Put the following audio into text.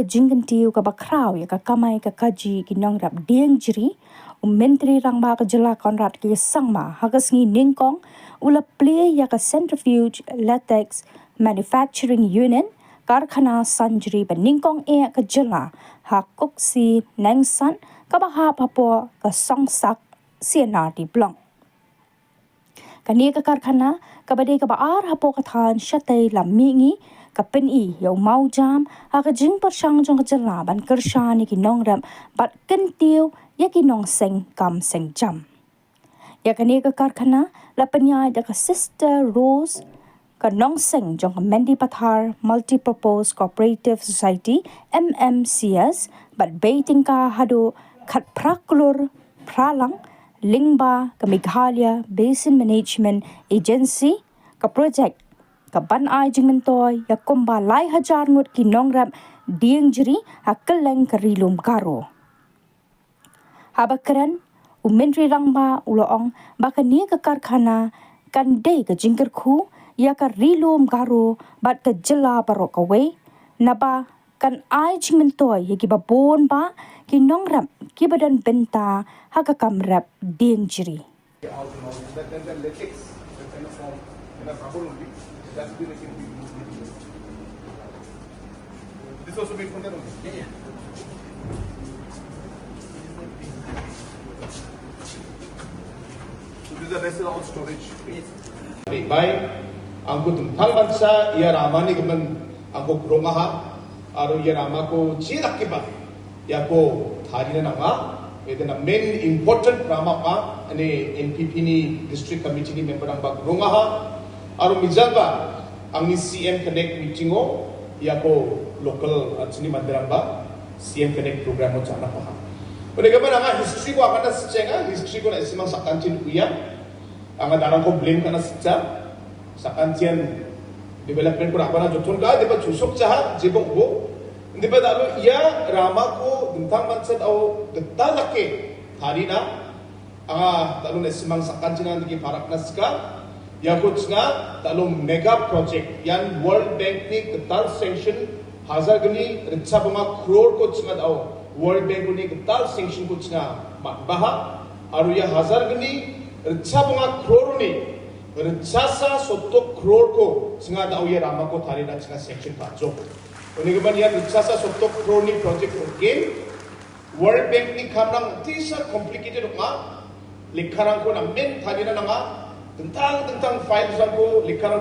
ka jingkan tiu ka bakraw ya ka kamai ka kaji ki nong rap dieng jiri Menteri Rangba ka jela Konrad ki sangma hagas ngi ningkong ula play ya ka Centrifuge Latex Manufacturing Union karkhana sanjri ba ningkong e ka jela ha koksi nangsan ka baha papo ka songsak CNR di blong kani ka karkhana ka bade ka baar hapo ka than shatay lamingi ka peni yau mau jam ha ka jing persang jong ka jela ban kershani ki nongram bat kentiu ya ki nong seng kam seng jam ya kani ka karkhana la penyai da ka Sister Rose ka nong seng jong ka Mendi Pathar Multipurpose Cooperative Society MMCS bat baiting ka hado khat praklur pralang lingba ka Meghalaya Basin Management Agency ka project ka ban ai jing mentoy ya komba lai hajar ngut ki nongram dieng jeri ha keleng ka rilum karo habakran Menteri Rangba uloong baka ni ka karkhana kan de ka jingker khu ya ka rilum garo bat ka jela barok away naba kan ai jing mentoy ya ki babon ba ki nongram ki badan benta ha ka kamrap dieng jeri This also made from there only? Yeah. So these are rest all storage. Yes. Baik, angku tentang bangsa ia ramani kemen angku kromaha, aru ia ramaku cirak kiba, ia ko tharina nama, itu na main important rama pa, ane NPP ni district committee ni member ang bag kromaha, aru mijalba, ang ni CM Connect meeting o, ia ko local sini mandiramba CM Connect program mo chana pa. Mereka mana history ko akan secenga history ko na isimang sakantin uya, ang darang ko blame kana seca sakantian development ko apa na jothon ka diba chusok chaha jibong bo diba dalo iya rama ko dintang mansat au detalake harina anga dalo na isimang sakantin na digi parak naska ya ko tsinga dalo mega project yan World Bank ni ketal sanction हजार गनी रिचा बमा करोड़ को चिंगा दाओ world bank ने कताल सैंक्शन को चिंगा बहा और ये हजार गनी रिचा बमा करोड़ ने रिचा सा 70 करोड़ को चिंगा दाओ ये रामा को थारी ना चिंगा सैंक्शन पाजो उन्हें के बाद ये रिचा सा 70 करोड़ ने प्रोजेक्ट अगेन वर्ल्ड बैंक ने खामरंग तीसा कॉम्प्लिकेटेड होगा लिखारंग को ना मेन थारी ना नंगा तंतांग फाइल को लिखारंग